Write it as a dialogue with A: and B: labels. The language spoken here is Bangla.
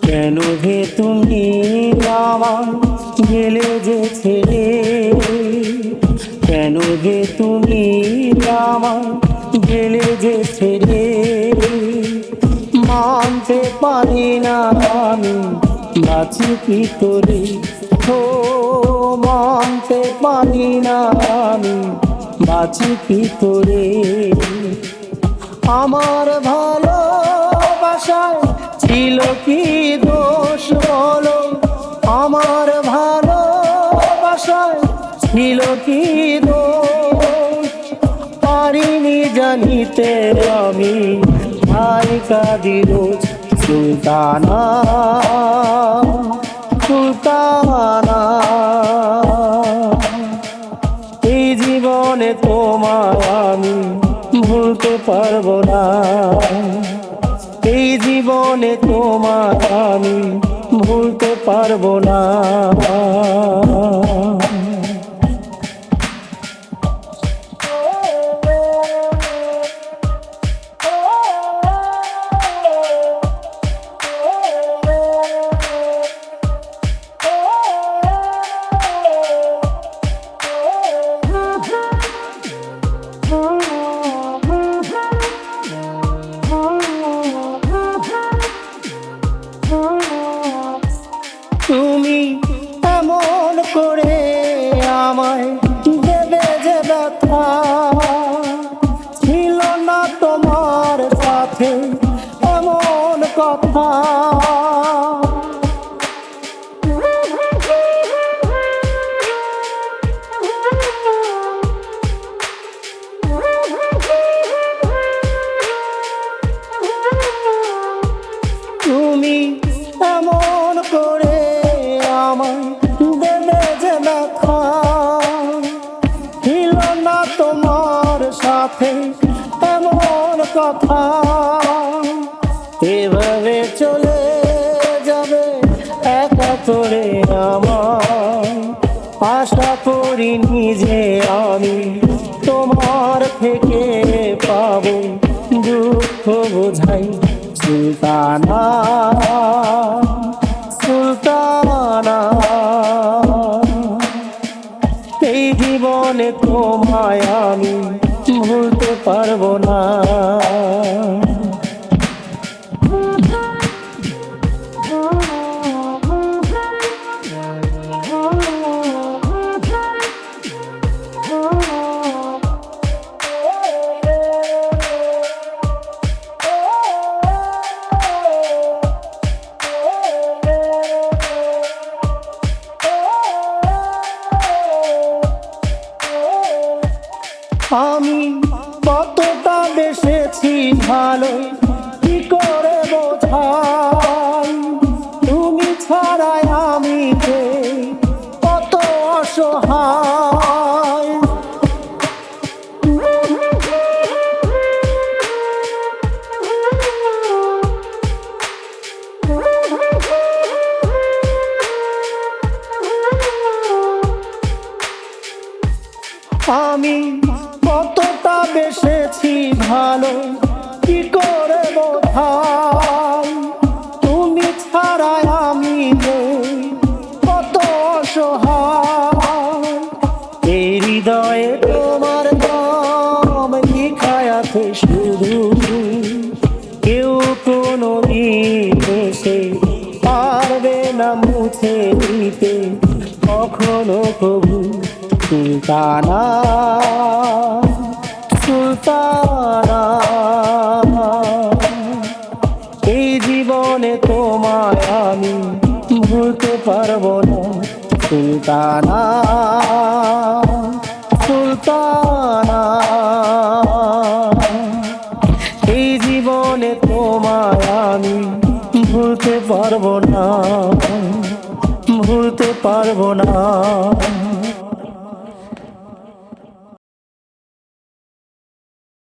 A: কেন হে তুমি আমার গেলে যে ছেড়ে, কেন হে তুমি আমার গেলে যে ছেড়ে, মানতে পারি না আমি বাঁচি কি করে, ও মানতে পারি না আমি বাঁচি কি করে। আমার ভালোবাসায় ছিল কি দোষ বলো, আমার ভালোবাসায় ছিল কি দোষ, পারিনি জানিতে আমি ভাই কাঁদি রোজ। সুলতানা সুলতানা, এই জীবনে তোমায় আমি ভুলতে পারবো না, এই জীবনে তোমায় আমি ভুলতে পারবো না। তুমি এমন করে আমায় দেবে যে ব্যথা, ছিল না তোমার সাথে এমন কথা। তুমি এমন করে আমায় দেবে যে ব্যথা, ছিল না তোমার সাথে এমন কথা। এভাবে চলে যাবে একা করে আমার, আশা করিনি যে আমি তোমার থেকে পাবো দুঃখ বোঝাই। সুলতানা সুলতানা, এই জীবনে তোমায় আমি ভুলতে পারবো না। আমি কতটা বেসেছি ভালো কি করে বোঝাই, তুমি ছাড়াই আমি যে কত অসহায়। আমি কতটা বেসেছি ভালো কি করে বোঝাই, তুমি ছাড়াই আমি যে কত অসহায়। এই হৃদয়ে তোমার নাম লিখায় আছে শুধু, কেউ কোনো দিন এসে পারবে না মুছে দিতে কখনো কবু। সুলতানা সুলতানা, এই জীবনে তোমায় আমি ভুলতে পারবো না। সুলতানা সুলতানা, এই জীবনে তোমায় আমি ভুলতে পারবো না, ভুলতে পারবো না।